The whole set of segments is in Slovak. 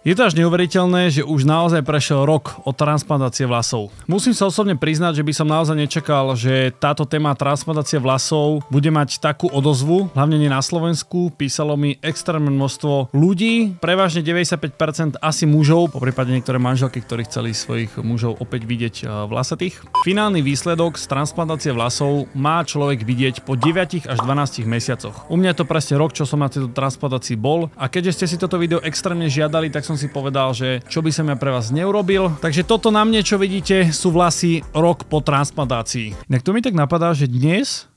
Je to až neuveriteľné, že už naozaj prešiel rok od transplantácie vlasov. Musím sa osobne priznať, že by som naozaj nečakal, že táto téma transplantácie vlasov bude mať takú odozvu, hlavne nie na Slovensku. Písalo mi extrémne množstvo ľudí, prevažne 95% asi mužov, poprípade niektoré manželky, ktorí chceli svojich mužov opäť vidieť vlasatých. Finálny výsledok z transplantácie vlasov má človek vidieť po 9 až 12 mesiacoch. U mňa je to presne rok, čo som na tejto transplantácii bol, a keďže ste si toto video extrémne žiadali, tak som si povedal, že čo by som ja pre vás neurobil. Takže toto na mne, čo vidíte, sú vlasy rok po transplantácii. Inak to mi tak napadá, že dnes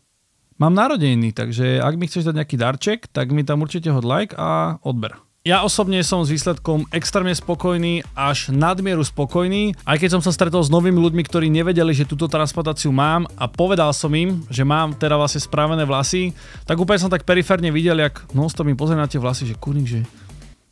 mám narodeniny, takže ak mi chceš dať nejaký darček, tak mi tam určite hod like a odber. Ja osobne som s výsledkom extrémne spokojný, až nadmieru spokojný, aj keď som sa stretol s novými ľuďmi, ktorí nevedeli, že túto transplantáciu mám, a povedal som im, že mám teda vlastne spravené vlasy, tak úplne som tak periférne videl, jak non-stop mi pozrie na tie vlasy, že kurník, že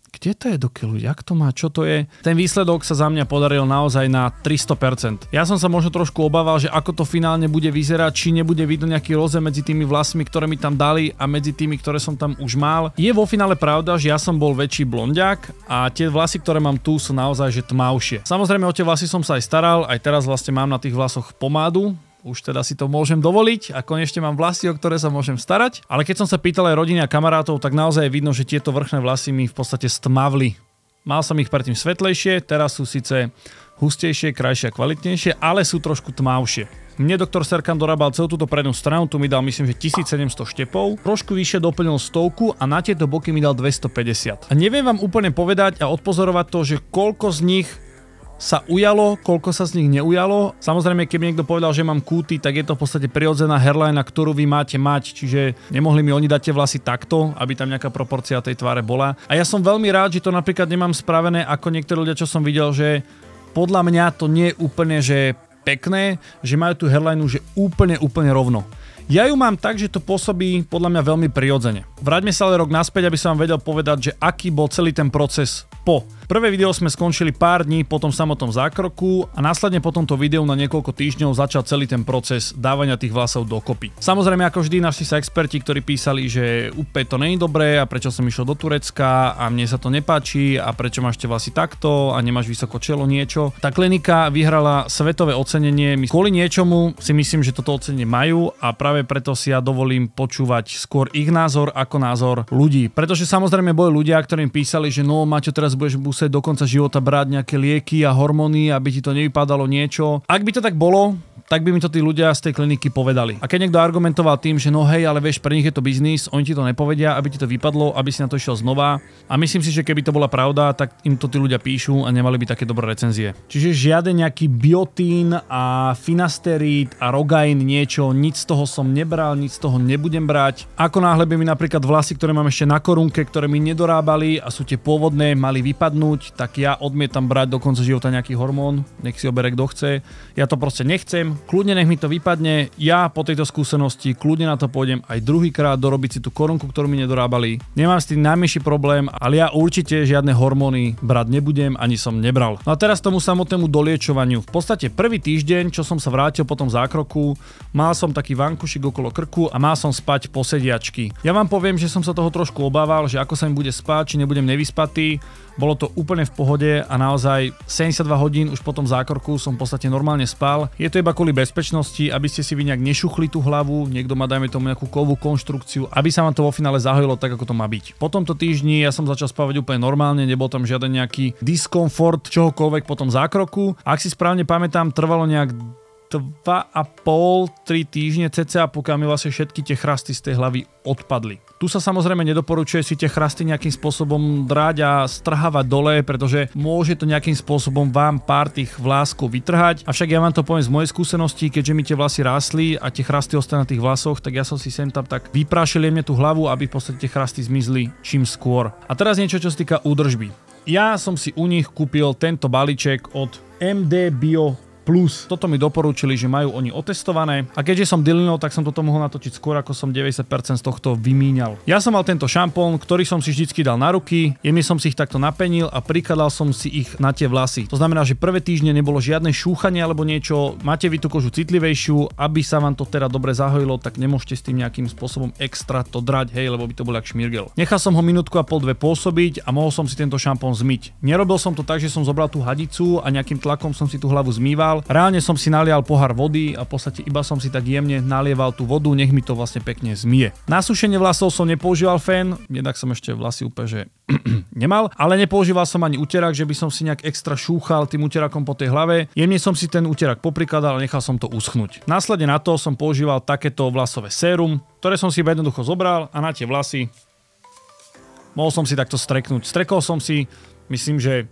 kde to je do keľu, jak to má, čo to je? Ten výsledok sa za mňa podaril naozaj na 300%. Ja som sa možno trošku obával, že ako to finálne bude vyzerať, či nebude vidno nejaký rozdiel medzi tými vlasmi, ktoré mi tam dali, a medzi tými, ktoré som tam už mal. Je vo finále pravda, že ja som bol väčší blondiak a tie vlasy, ktoré mám tu, sú naozaj že tmavšie. Samozrejme o tie vlasy som sa aj staral, aj teraz vlastne mám na tých vlasoch pomádu. Už teda si to môžem dovoliť a konečne mám vlasy, o ktoré sa môžem starať. Ale keď som sa pýtal aj rodiny a kamarátov, tak naozaj je vidno, že tieto vrchné vlasy mi v podstate stmavli. Mal som ich predtým svetlejšie, teraz sú síce hustejšie, krajšie a kvalitnejšie, ale sú trošku tmavšie. Mne doktor Serkan dorábal celú túto prednú stranu, tu mi dal myslím, že 1700 štepov, trošku vyššie doplnil 100 a na tieto boky mi dal 250. A neviem vám úplne povedať a odpozorovať to, že koľko z nich sa ujalo, koľko sa z nich neujalo. Samozrejme, keby niekto povedal, že mám kúty, tak je to v podstate prirodzená hairline, ktorú vy máte mať, čiže nemohli mi oni dať tie vlasy takto, aby tam nejaká proporcia tej tváre bola. A ja som veľmi rád, že to napríklad nemám spravené ako niektorí ľudia, čo som videl, že podľa mňa to nie je úplne že pekné, že majú tú hairline že úplne rovno. Ja ju mám tak, že to pôsobí podľa mňa veľmi prirodzene. Vráťme sa ale rok naspäť, aby som vám vedel povedať, že aký bol celý ten proces po. Prvé video sme skončili pár dní po tom samotnom zákroku a následne po tomto videu na niekoľko týždňov začal celý ten proces dávania tých vlasov dokopy. Samozrejme, ako vždy, našli sa experti, ktorí písali, že úplne to nie je dobré a prečo som išiel do Turecka a mne sa to nepáči a prečo máš tie vlasy takto a nemáš vysoko čelo niečo. Tá klinika vyhrala svetové ocenenie. Kvôli niečomu si myslím, že toto ocenenie majú a práve preto si ja dovolím počúvať skôr ich názor ako názor ľudí. Pretože samozrejme boli ľudia, ktorým písali, že no Maťo, teraz budeš musieť do konca života brať nejaké lieky a hormóny, aby ti to nevypadalo niečo. Ak by to tak bolo, tak by mi to tí ľudia z tej kliniky povedali. A keď niekto argumentoval tým, že no hej, ale vieš, pre nich je to biznis, oni ti to nepovedia, aby ti to vypadlo, aby si na to išiel znova. A myslím si, že keby to bola pravda, tak im to tí ľudia píšu a nemali by také dobré recenzie. Čiže žiaden nejaký biotín a finasterid a rogain niečo, nič z toho som nebral, nič z toho nebudem brať. Ako náhle by mi napríklad vlasy, ktoré mám ešte na korunke, ktoré mi nedorábali a sú tie pôvodné, mali vypadnúť, tak ja odmietam brať do konca života nejaký hormón, nech si obere kto chce. Ja to proste nechcem. Kľudne nech mi to vypadne, ja po tejto skúsenosti kľudne na to pôjdem aj druhýkrát dorobiť si tú korunku, ktorú mi nedorábali. Nemám s tým najmenší problém, ale ja určite žiadne hormóny brať nebudem, ani som nebral. No a teraz tomu samotnému doliečovaniu. V podstate prvý týždeň, čo som sa vrátil po tom zákroku, mal som taký vankušik okolo krku a mal som spať po sediačky. Ja vám poviem, že som sa toho trošku obával, že ako sa mi bude spať, či nebudem nevyspatý. Bolo to úplne v pohode a naozaj 72 hodín už po tom zákroku som v podstate normálne spal. Je to iba kvôli bezpečnosti, aby ste si vy nejak nešuchli tú hlavu, niekto má dajme tomu nejakú kovú konštrukciu, aby sa vám to vo finále zahojilo tak, ako to má byť. Po tomto týždni ja som začal spávať úplne normálne, nebol tam žiaden nejaký diskomfort čohokoľvek po tom zákroku. Ak si správne pamätám, trvalo nejak 2,5-3 týždne cca, pokiaľ mi vlastne všetky tie chrasty z tej hlavy odpadli. Tu sa samozrejme nedoporučuje si tie chrasty nejakým spôsobom dráť a strhávať dole, pretože môže to nejakým spôsobom vám pár tých vláskov vytrhať. Avšak ja vám to poviem z mojej skúsenosti, keďže mi tie vlasy rástli a tie chrasty ostali na tých vlasoch, tak ja som si sem tam tak vyprášil jemne tú hlavu, aby v podstate tie chrasty zmizli čím skôr. A teraz niečo, čo sa týka údržby. Ja som si u nich kúpil tento balíček od MD Bio Plus. Toto mi doporučili, že majú oni otestované a keďže som dylinou, tak som toto mohol natočiť skôr, ako som 90% z tohto vymíňal. Ja som mal tento šampón, ktorý som si vždycky dal na ruky, jemne som si ich takto napenil a prikladal som si ich na tie vlasy. To znamená, že prvé týždne nebolo žiadne šúchanie alebo niečo, máte vy tú kožu citlivejšiu, aby sa vám to teda dobre zahojilo, tak nemôžete s tým nejakým spôsobom extra to drať, hej, lebo by to bol jak šmirgel. Nechal som ho minútku a pol, dve pôsobiť a mohol som si tento šampón zmyť. Nerobil som to tak, že som zobral tú hadicu a nejakým tlakom som si tú hlavu zmýval. Reálne som si nalial pohár vody a v podstate iba som si tak jemne nalieval tú vodu, nech mi to vlastne pekne zmije. Na sušenie vlasov som nepoužíval fén, jednak som ešte vlasy úplne že nemal, ale nepoužíval som ani uterák, že by som si nejak extra šúchal tým uterákom po tej hlave. Jemne som si ten uterák poprikladal a nechal som to uschnúť. Následne na to som používal takéto vlasové sérum, ktoré som si jednoducho zobral a na tie vlasy mohol som si takto streknúť. Strekol som si, myslím, že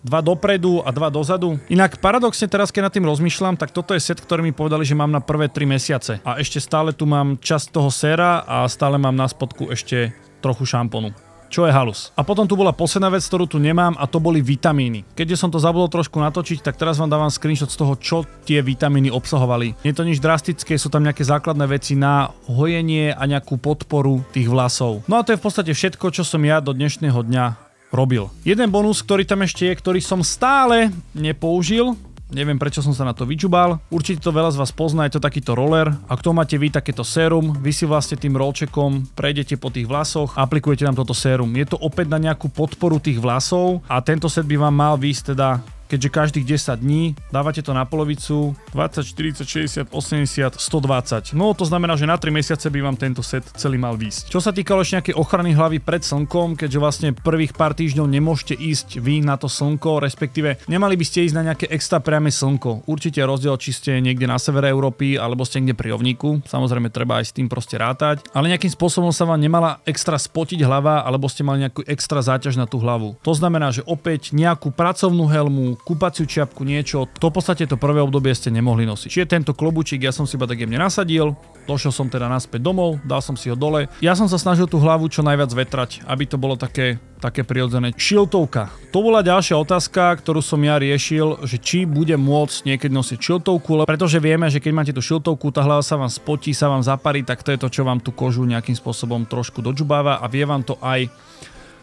2 dopredu a 2 dozadu. Inak paradoxne teraz, keď nad tým rozmýšľam, tak toto je set, ktorý mi povedali, že mám na prvé 3 mesiace. A ešte stále tu mám časť toho séra a stále mám na spodku ešte trochu šampónu. Čo je halus. A potom tu bola posledná vec, ktorú tu nemám a to boli vitamíny. Keďže som to zabudol trošku natočiť, tak teraz vám dávam screenshot z toho, čo tie vitamíny obsahovali. Nie je to nič drastické, sú tam nejaké základné veci na hojenie a nejakú podporu tých vlasov. No a to je v podstate všetko, čo som ja do dnešného dňa robil. Jeden bonus, ktorý tam ešte je, ktorý som stále nepoužil, neviem prečo som sa na to vyčubal, určite to veľa z vás pozná, je to takýto roller. Ak to máte vy takéto sérum, vy si vlastne tým rolčekom prejdete po tých vlasoch a aplikujete tam toto sérum. Je to opäť na nejakú podporu tých vlasov a tento set by vám mal výjsť teda, keďže každých 10 dní dávate to na polovicu 20, 40, 60, 80, 120. No to znamená, že na 3 mesiace by vám tento set celý mal výjsť. Čo sa týkalo ešte nejakej ochrany hlavy pred slnkom, keďže vlastne prvých pár týždňov nemôžete ísť vy na to slnko, respektíve nemali by ste ísť na nejaké extra priame slnko. Určite je rozdiel, či ste niekde na severe Európy alebo ste niekde pri rovníku. Samozrejme treba aj s tým proste rátať, ale nejakým spôsobom sa vám nemala extra spotiť hlava alebo ste mali nejakú extra záťaž na tú hlavu. To znamená, že opäť nejakú pracovnú helmu, kúpaciu čiapku, niečo, to v podstate to prvé obdobie ste nemohli nosiť. Čiže tento klobúčik ja som si iba tak jemne nasadil, došiel som teda naspäť domov, dal som si ho dole. Ja som sa snažil tú hlavu čo najviac vetrať, aby to bolo také prirodzené. Šiltovka. To bola ďalšia otázka, ktorú som ja riešil, že či budem môcť niekedy nosiť šiltovku, pretože vieme, že keď máte tú šiltovku, tá hlava sa vám spotí, sa vám zaparí, tak to je to, čo vám tú kožu nejakým spôsobom trošku dodžubáva a vie vám to aj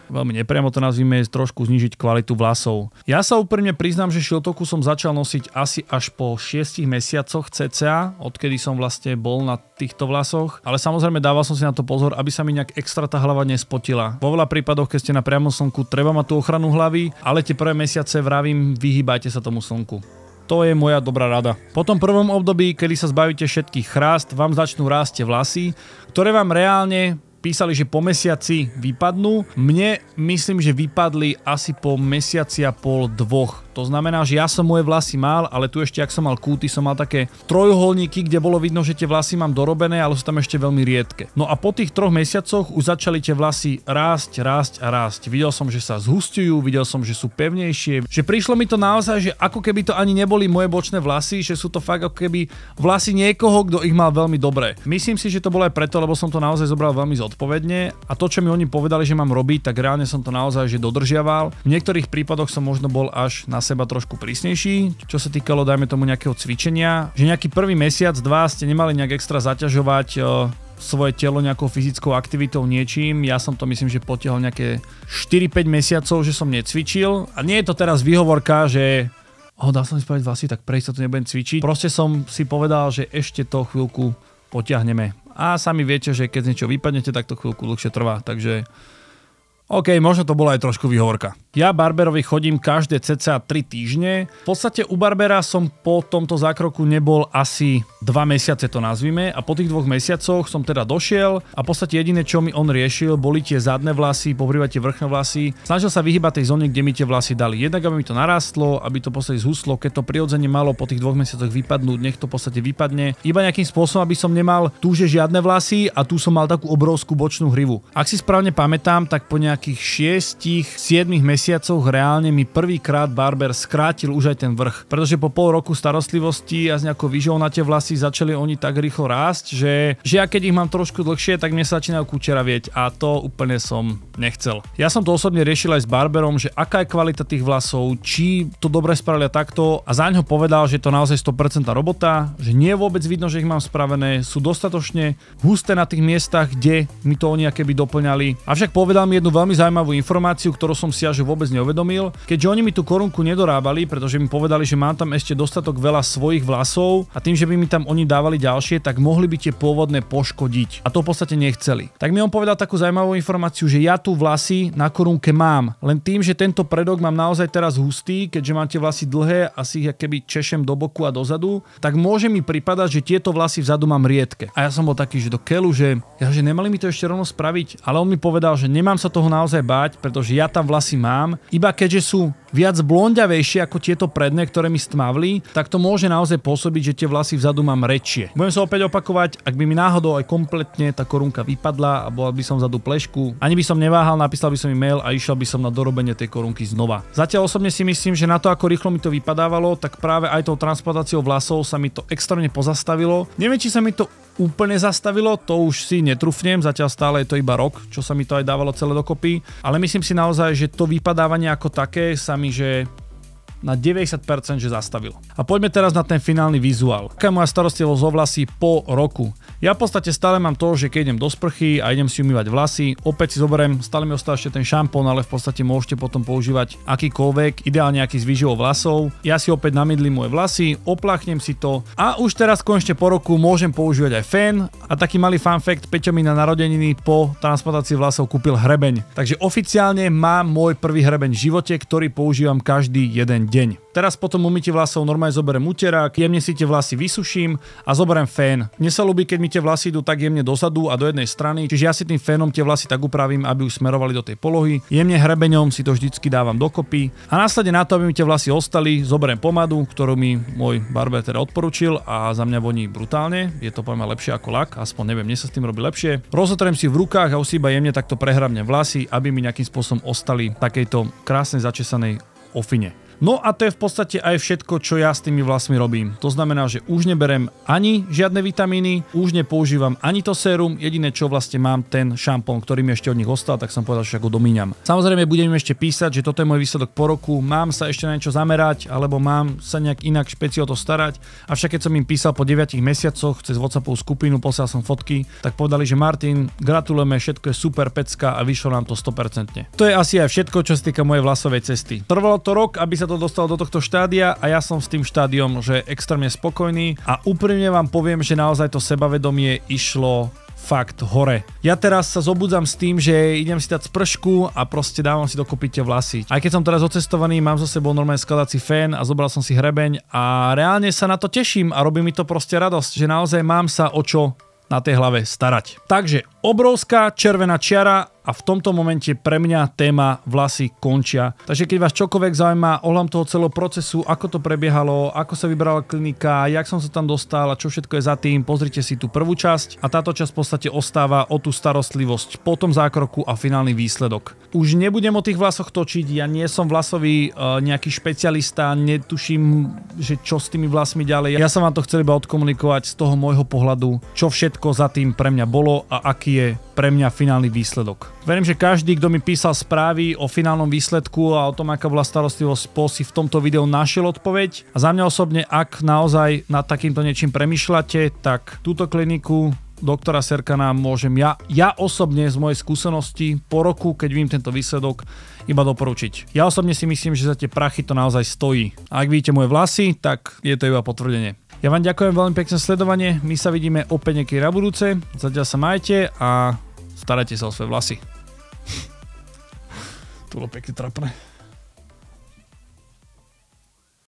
veľmi nepriamo to nazvime, trošku znížiť kvalitu vlasov. Ja sa úprimne priznám, že šiltovku som začal nosiť asi až po 6 mesiacoch cca, odkedy som vlastne bol na týchto vlasoch, ale samozrejme dával som si na to pozor, aby sa mi nejak extra tá hlava nespotila. Vo veľa prípadoch, keď ste na priamom slnku, treba mať tú ochranu hlavy, ale tie prvé mesiace vravím, vyhýbajte sa tomu slnku. To je moja dobrá rada. Po tom prvom období, kedy sa zbavíte všetkých chrást, vám začnú rásť vlasy, ktoré vám reálne písali, že po mesiaci vypadnú. Mne myslím, že vypadli asi po mesiaci a pol, 2. To znamená, že ja som moje vlasy mal, ale tu ešte, ak som mal kúty, som mal také trojuholníky, kde bolo vidno, že tie vlasy mám dorobené, ale sú tam ešte veľmi riedke. No a po tých 3 mesiacoch už začali tie vlasy rásť. Videl som, že sa zhustujú, videl som, že sú pevnejšie. Že prišlo mi to naozaj, že ako keby to ani neboli moje bočné vlasy, že sú to fakt ako keby vlasy niekoho, kto ich mal veľmi dobré. Myslím si, že to bolo aj preto, lebo som to naozaj zobral veľmi zodpovedne a to, čo mi oni povedali, že mám robiť, tak reálne som to naozaj že dodržiaval. V niektorých prípadoch som možno bol až na seba trošku prísnejší, čo sa týkalo, dajme tomu, nejakého cvičenia, že nejaký prvý mesiac, 2 ste nemali nejak extra zaťažovať svoje telo nejakou fyzickou aktivitou, niečím. Ja som to myslím, že potiahol nejaké 4-5 mesiacov, že som necvičil a nie je to teraz výhovorka, že dá som si spraviť vlasy, tak prejsť to nebudem cvičiť. Proste som si povedal, že ešte to chvíľku potiahneme. A sami viete, že keď z niečo vypadnete, tak to chvíľku dlhšie trvá, takže OK, možno to bola aj trošku výhovorka. Ja barberovi chodím každé cca 3 týždne. V podstate u barbera som po tomto zákroku nebol asi 2 mesiace, to nazvime, a po tých 2 mesiacoch som teda došiel a v podstate jediné, čo mi on riešil, boli tie zadné vlasy, poprvé tie vrchné vlasy. Snažil sa vyhýbať tej zóne, kde mi tie vlasy dali. Jednak aby mi to narastlo, aby to v podstate zhuslo, keď to prirodzene malo po tých 2 mesiacoch vypadnúť, nech to v podstate vypadne. Iba nejakým spôsobom, aby som nemal tu že žiadne vlasy a tu som mal takú obrovskú bočnú hrivu. Ak si správne pamätám, tak po nejakých 6-7 mesiacoch mesiacoch reálne mi prvýkrát barber skrátil už aj ten vrch. Pretože po pol roku starostlivosti a s nejakou výživou na tie vlasy začali oni tak rýchlo rásť, že ja keď ich mám trošku dlhšie, tak mne sa začínajú kučeravieť a to úplne som nechcel. Ja som to osobne riešil aj s barberom, že aká je kvalita tých vlasov, či to dobre spravili takto a záňho povedal, že to naozaj 100% robota, že nie je vôbec vidno, že ich mám spravené, sú dostatočne husté na tých miestach, kde mi to oni akéby doplňali. Avšak povedal mi jednu veľmi zaujímavú informáciu, ktorú som si až vôbec neuvedomil, keďže oni mi tú korunku nedorábali, pretože mi povedali, že mám tam ešte dostatok veľa svojich vlasov a tým, že by mi tam oni dávali ďalšie, tak mohli by tie pôvodné poškodiť. A to v podstate nechceli. Tak mi on povedal takú zaujímavú informáciu, že ja tu vlasy na korunke mám, len tým, že tento predok mám naozaj teraz hustý, keďže mám tie vlasy dlhé a si ich keby češem do boku a dozadu, tak môže mi pripadať, že tieto vlasy vzadu mám riedke. A ja som bol taký, že do keľu, že nemali mi to ešte rovno spraviť, ale on mi povedal, že nemám sa toho naozaj báť, pretože ja tam vlasy mám, iba keďže sú viac blonďavejšie ako tieto predné, ktoré mi stmavli, tak to môže naozaj pôsobiť, že tie vlasy vzadu mám rečie. Budem sa opäť opakovať, ak by mi náhodou aj kompletne tá korunka vypadla a bola by som vzadu plešku, ani by som neváhal, napísal by som e-mail a išiel by som na dorobenie tej korunky znova. Zatiaľ osobne si myslím, že na to, ako rýchlo mi to vypadávalo, tak práve aj tou transplantáciou vlasov sa mi to extrémne pozastavilo. Neviem, či sa mi to úplne zastavilo, to už si netrúfnem, zatiaľ stále je to iba rok, čo sa mi to aj dávalo celé dokopy, ale myslím si naozaj, že to vypadávanie ako také sa mi, že na 90% že zastavilo. A poďme teraz na ten finálny vizuál. Aká je moja starostlivosť o vlasy po roku? Ja v podstate stále mám to, že keď idem do sprchy a idem si umývať vlasy, opäť si zoberiem, stále mi ostáva ešte ten šampón, ale v podstate môžete potom používať akýkoľvek, ideálne aký s výživou vlasov. Ja si opäť namydlím moje vlasy, opláchnem si to a už teraz konečne po roku môžem používať aj fén. A taký malý fun fact, Peťo mi na narodeniny po transplantácii vlasov kúpil hrebeň. Takže oficiálne mám môj prvý hrebeň v živote, ktorý používam každý jeden deň. Teraz potom umytie vlasov normálne zoberiem uterák, jemne si tie vlasy vysuším a zoberiem fén. Mne sa ľúbi, keď mi tie vlasy idú tak jemne dozadu a do jednej strany, čiže ja si tým fénom tie vlasy tak upravím, aby už smerovali do tej polohy. Jemne hrebeňom si to vždycky dávam dokopy a následne na to, aby mi tie vlasy ostali, zoberiem pomadu, ktorú mi môj barber teda odporučil a za mňa voní brutálne. Je to poviem lepšie ako lak, aspoň neviem, mne sa s tým robí lepšie. Rozotriem si v rukách a už si iba jemne takto prehrabnem vlasy, aby mi nejakým spôsobom ostali takejto krásnej začesanej ofine. No a to je v podstate aj všetko, čo ja s tými vlasmi robím. To znamená, že už neberem ani žiadne vitamíny, už nepoužívam ani to sérum, jediné čo vlastne mám ten šampón, ktorý mi ešte od nich ostal, tak som povedal, že ho domíňam. Samozrejme budem im ešte písať, že toto je môj výsledok po roku, mám sa ešte na niečo zamerať, alebo mám sa nejak inak špeci o to starať. Avšak keď som im písal po 9 mesiacoch cez WhatsAppovú skupinu, poslal som fotky, tak povedali, že Martin, gratulujeme, všetko je super pecka a vyšlo nám to 100%. To je asi aj všetko, čo sa týka mojej vlasovej cesty. Trvalo to rok, aby sa to dostalo do tohto štádia a ja som s tým štádiom, že extrémne spokojný a úprimne vám poviem, že naozaj to sebavedomie išlo fakt hore. Ja teraz sa zobudzam s tým, že idem si dať spršku a proste dávam si dokopy tie vlasy. Aj keď som teraz ocestovaný, mám so sebou normálne skladací fén a zobral som si hrebeň a reálne sa na to teším a robí mi to proste radosť, že naozaj mám sa o čo na tej hlave starať. Takže obrovská červená čiara a v tomto momente pre mňa téma vlasy končia. Takže keď vás čokoľvek zaujíma ohľadom toho celého procesu, ako to prebiehalo, ako sa vybrala klinika, jak som sa tam dostal a čo všetko je za tým, pozrite si tú prvú časť a táto časť v podstate ostáva o tú starostlivosť, po tom zákroku a finálny výsledok. Už nebudem o tých vlasoch točiť, ja nie som vlasový nejaký špecialista, netuším, že čo s tými vlasmi ďalej. Ja som vám to chcel iba odkomunikovať z toho môjho pohľadu, čo všetko za tým pre mňa bolo a aký je pre mňa finálny výsledok. Verím, že každý, kto mi písal správy o finálnom výsledku a o tom, aká bola starostlivosť, si v tomto videu našiel odpoveď. A za mňa osobne, ak naozaj nad takýmto niečím premýšľate, tak túto kliniku doktora Serkana môžem ja osobne z mojej skúsenosti po roku, keď vidím tento výsledok, iba doporučiť. Ja osobne si myslím, že za tie prachy to naozaj stojí. A ak vidíte moje vlasy, tak je to iba potvrdenie. Ja vám ďakujem veľmi pekne za sledovanie, my sa vidíme opäť niekedy na budúce, zatiaľ sa majte a starajte sa o svoje vlasy. To bolo pekne trapné.